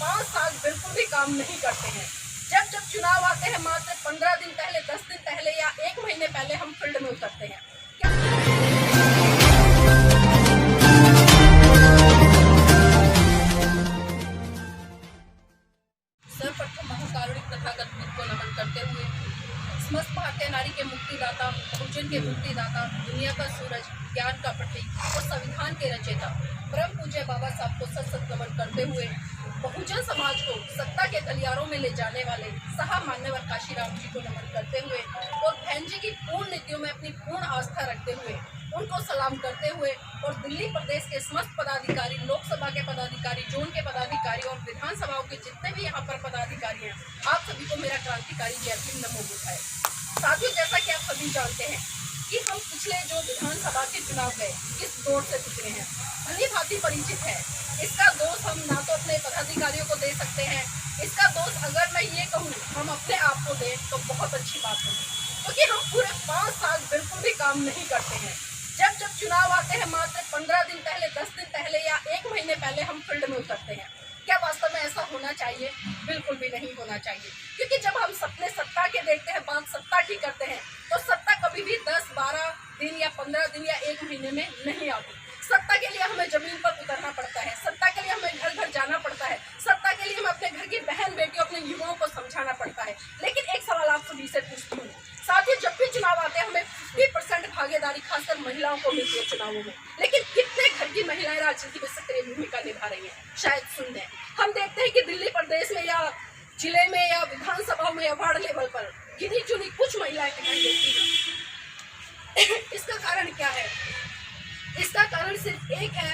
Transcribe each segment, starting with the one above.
5 साल बिल्कुल भी काम नहीं करते हैं। जब जब चुनाव आते हैं मात्र 15 दिन पहले, 10 दिन पहले या 1 महीने पहले हम फील्ड में उतरते हैं। सर्वप्रथम महाकारुणिक तथागत बुद्ध को नमन करते हुए समस्त भारतीय नारी के मुक्तिदाता, बहुजन के मुक्तिदाता, दुनिया का सूरज, ज्ञान का प्रतीक और संविधान के रचयिता परम पूज्य बाबा साहब को सत सत नमन करते हुए बहुजन समाज को सत्ता के गलियारों में ले जाने वाले साहब मान्यवर काशीराम जी को नमन करते हुए और बहन जी की पूर्ण नीतियों में अपनी पूर्ण आस्था रखते हुए उनको सलाम करते हुए और दिल्ली प्रदेश के समस्त पदाधिकारी, लोकसभा के पदाधिकारी, जोन के पदाधिकारी और विधानसभाओं के जितने भी यहाँ पर पदाधिकारी हैं, आप सभी को मेरा क्रांतिकारी जय भीम नमो बुद्धाय। साथियों, जैसा कि आप सभी जानते हैं कि हम पिछले जो विधानसभा के चुनाव गए इस दौर से गुजरे हैं, भली भांति परिचित है। इसका दोष हम ना तो अपने पदाधिकारियों को दे सकते हैं, इसका दोष अगर मैं ये कहूँ हम अपने आप को दें तो बहुत अच्छी बात होगी, क्योंकि हम पूरे 5 साल बिल्कुल भी काम नहीं करते हैं। जब जब चुनाव आते हैं मात्र 15 दिन पहले, 10 दिन पहले या 1 महीने पहले हम फील्ड में उतरते हैं। क्या वास्तव में ऐसा होना चाहिए? बिल्कुल भी नहीं होना चाहिए, क्योंकि जब हम सपने सत्ता के देखते हैं, बात सत्ता की करते हैं, तो सत्ता कभी भी 10, 12 दिन या 15 दिन या 1 महीने में नहीं आती। सत्ता के लिए हमें जमीन पर उतरना पड़ता है, सत्ता के लिए हमें घर घर जाना पड़ता है, सत्ता के लिए हमें अपने घर की बहन बेटियों, अपने युवाओं को समझाना पड़ता है। लेकिन एक सवाल आप सभी से पूछती हूँ, साथियों, जब भी चुनाव आते हैं हमें 50% भागीदारी खासकर महिलाओं को मिलती है चुनावों में, लेकिन कितने घर की महिलाएं राजनीति में सक्रिय भूमिका निभा रही हैं? शायद शून्य है। हम देखते हैं कि दिल्ली प्रदेश में या जिले में या विधानसभाओं में या वार्ड लेवल पर गिनी चुनी कुछ महिलाएं दिखाई देती हैं। इसका कारण क्या है? इसका कारण सिर्फ एक है,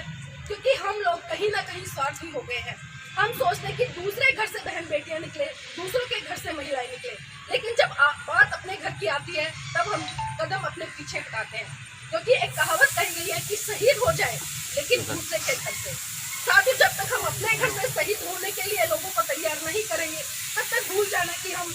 क्योंकि हम लोग कहीं ना कहीं स्वार्थी हो गए हैं। हम सोचते हैं कि दूसरे घर से बहन बेटियां निकले, दूसरों के घर से महिलाएं निकले, लेकिन जब बात अपने घर की आती है तब हम कदम अपने पीछे हटाते हैं, क्योंकि एक कहावत कही गई है कि शहीद हो जाए लेकिन दूसरे के घर से। साथ ही जब तक हम अपने घर से शहीद होने के लिए लोगों को तैयार नहीं करेंगे तब तक भूल जाना कि हम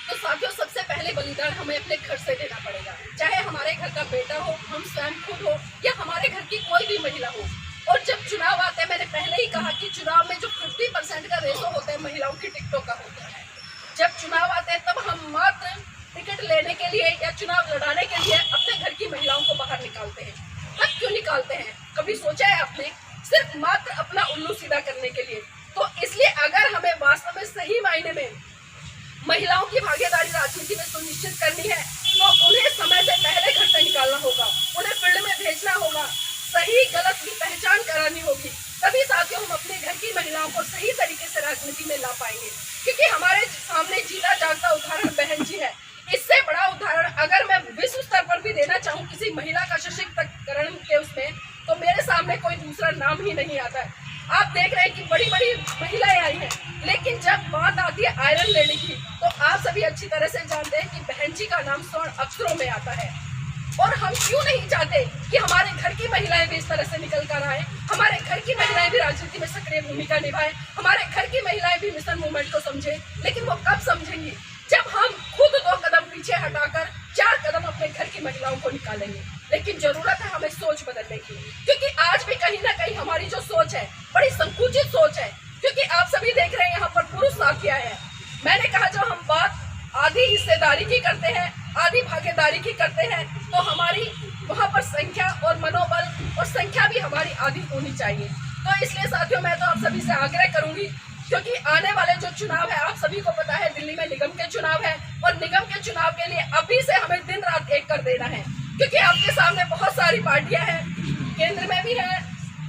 तो साथियों, सबसे पहले बलिदान हमें अपने घर से देना पड़ेगा, चाहे हमारे घर का बेटा हो, हम स्वयं खुद हो या हमारे घर की कोई भी महिला हो। और जब चुनाव आते हैं, मैंने पहले ही कहा कि चुनाव में जो 50% का रेशो होता है महिलाओं की टिकटों का होता है। जब चुनाव आते हैं तब हम मात्र टिकट लेने के लिए या चुनाव लड़ाने के लिए अपने घर की महिलाओं को बाहर निकालते हैं। तब क्यों निकालते हैं? कभी सोचा है आपने? सिर्फ मात्र अपना उल्लू सीधा करने के लिए। तो इसलिए अगर हमें वास्तव में सही मायने में महिलाओं की भागीदारी राजनीति में सुनिश्चित करनी है तो उन्हें समय से पहले घर से निकालना होगा, उन्हें फील्ड में भेजना होगा, सही गलत की पहचान करानी होगी। तभी साथियों हम अपने घर की महिलाओं को सही तरीके से राजनीति में ला पाएंगे, क्योंकि हमारे सामने जीता जागता उदाहरण बहन जी है। इससे बड़ा उदाहरण अगर मैं विश्व स्तर पर भी देना चाहूँ किसी महिला का सशक्तिकरण के उसमें, तो मेरे सामने कोई दूसरा नाम ही नहीं आता है। आप देख रहे हैं कि बड़ी बड़ी महिलाएं आई हैं, लेकिन जब बात आती है आयरन लेने की तो आप सभी अच्छी तरह से जानते हैं कि बहन जी का नाम स्वर्ण अक्षरों में आता है। और हम क्यों नहीं चाहते कि हमारे घर की महिलाएं भी इस तरह से निकल कर आए, हमारे घर की महिलाएं भी राजनीति में सक्रिय भूमिका निभाएं, हमारे घर की महिलाएं भी मिशन मूवमेंट को समझे। लेकिन वो कब समझेंगी? जब हम खुद 2 कदम पीछे हटाकर 4 कदम अपने घर की महिलाओं को निकालेंगे। लेकिन जरूरत है हमें सोच बदलने की, क्योंकि आज भी कहीं ना कहीं हमारी जो सोच है बड़ी संकुचित सोच है। क्योंकि आप सभी देख रहे हैं यहाँ पर पुरुष साथिया है। मैंने कहा जो हम बात आधी हिस्सेदारी की करते हैं, आधी भागीदारी की करते हैं, तो हमारी वहाँ पर संख्या और मनोबल और संख्या भी हमारी आधी होनी चाहिए। तो इसलिए साथियों मैं तो आप सभी से आग्रह करूंगी, क्योंकि आने वाले जो चुनाव है आप सभी को पता है दिल्ली में निगम के चुनाव है, और निगम के चुनाव के लिए अभी से हमें दिन रात एक कर देना है, क्योंकि आपके सामने बहुत सारी पार्टियां हैं, केंद्र में भी है,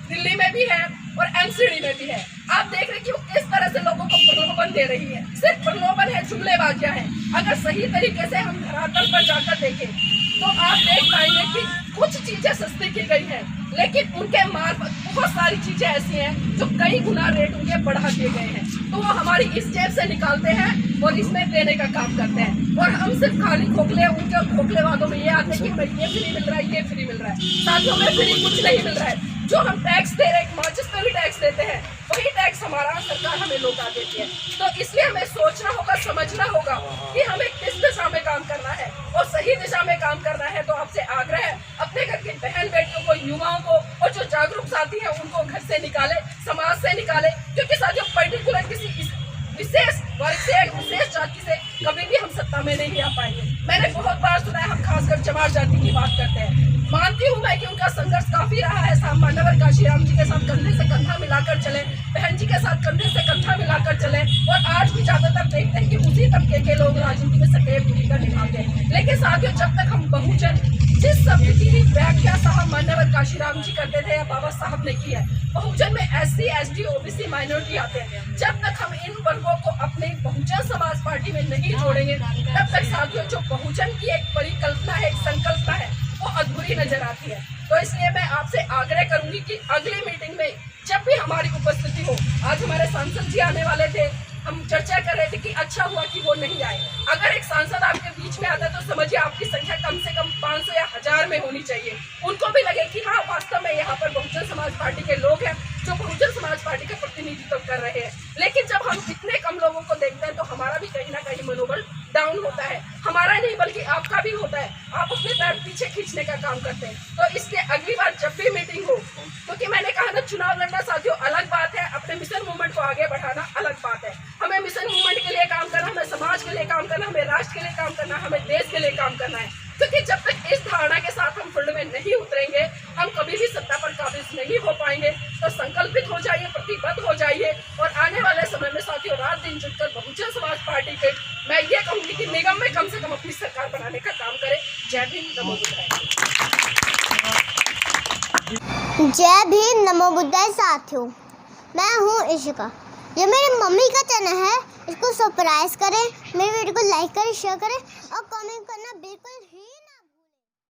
दिल्ली में भी है और एमसीडी में भी है। आप देख रहे हैं कि वो किस तरह से लोगों को प्रलोभन दे रही है। सिर्फ प्रलोभन है, जुमलेबाजियां हैं। अगर सही तरीके से हम धरातल पर जाकर देखें तो आप देख पाएंगे कि कुछ चीजें सस्ती की गई हैं, लेकिन उनके मार्फत बहुत सारी चीजें ऐसी हैं जो कई गुना रेट उनके बढ़ा दिए गए हैं। तो वो हमारी इस जेब से निकालते हैं और इसमें देने का काम करते हैं, और हम सिर्फ खाली खोखले उनके खोखले वादों में ये आते हैं कि हमें ये फ्री मिल रहा है, ये फ्री मिल रहा है। साथियों में फ्री कुछ नहीं मिल रहा है। जो हम टैक्स दे रहे हैं, माचिस पे भी टैक्स देते हैं, वही टैक्स हमारा सरकार हमें लौटा देती है। तो इसलिए हमें सोचना होगा, समझना होगा कि हमें किस दिशा में काम करना है, और सही दिशा में काम करना है तो आपसे आग्रह है अपने घर की बहन बेटियों को, युवाओं को, और जो जागरूक साथी हैं उनको घर से निकाले, समाज से निकाले, क्योंकि साथियों की बात करते हैं। मानती हूँ मैं कि उनका संघर्ष काफी रहा है। मान्यवर काशीराम जी के साथ कंधे से कंधा मिलाकर चले, बहन जी के साथ कंधे से कंधा मिलाकर चले, और आज भी ज्यादातर देखते हैं कि उसी तबके के लोग राजनीति में सक्रिय भूमिका निभाते हैं। लेकिन साथियों, जब तक हम बहुजन जिस शब्द की व्याख्या साहब मान्यवर काशीराम जी करते थे या बाबा साहब ने की है, बहुजन में SC, ST, OBC माइनॉरिटी आते हैं, जब तक हम इन वर्गों को अपने बहुजन समाज पार्टी में नहीं जोड़ेंगे, तब तक साथियों जो बहुजन की एक परिकल्पना है, एक संकल्पना है, वो अधूरी नजर आती है। तो इसलिए मैं आपसे आग्रह करूंगी कि अगली मीटिंग में जब भी हमारी उपस्थिति हो, आज हमारे सांसद जी आने वाले थे, हम चर्चा कर रहे थे कि अच्छा हुआ कि वो नहीं आए। अगर एक सांसद आपके बीच में आता है तो समझिए आपकी संख्या कम से कम 500 या 1000 में होनी चाहिए। उनको भी लगे कि हाँ, वास्तव में यहाँ पर बहुजन समाज पार्टी के लोग हैं जो बहुजन समाज पार्टी का प्रतिनिधित्व कर रहे हैं। लेकिन जब हम इतने कम लोगों को देखते हैं तो हमारा भी कहीं ना कहीं मनोबल डाउन होता है। हमारा नहीं बल्कि आपका भी होता है। आप अपने पैर पीछे खींचने का काम करते हैं। तो इसलिए अगली बार जब भी मीटिंग हो, क्योंकि मैंने कहा ना, चुनाव लड़ना साथियों अलग बात है, अपने मिशन मूवमेंट को आगे बढ़ाना अलग बात है। हमें मिशन मूवमेंट के लिए काम करना, हमें समाज के लिए काम करना, हमें राष्ट्र के लिए काम करना, हमें देश के लिए काम करना है। क्योंकि जब तक इस धारणा के साथ हम फील्ड में नहीं उतरेंगे, हम कभी भी सत्ता पर काबिज नहीं हो पाएंगे। तो संकल्पित हो जाइए, प्रतिबद्ध हो जाइए, और आने वाले समय में साथियों रात दिन जुटकर बहुजन समाज पार्टी के मैं ये कहूंगी कि निगम में कम से कम अपनी सरकार बनाने का काम करें। जय भीम, नमो बुद्धाय। जय भीम, नमो बुद्धाय। साथियों, मैं हूँ इशिका। ये मेरी मम्मी का चैनल है, इसको सब्सक्राइब करें, मेरे वीडियो को लाइक करें, शेयर करें और कमेंट करना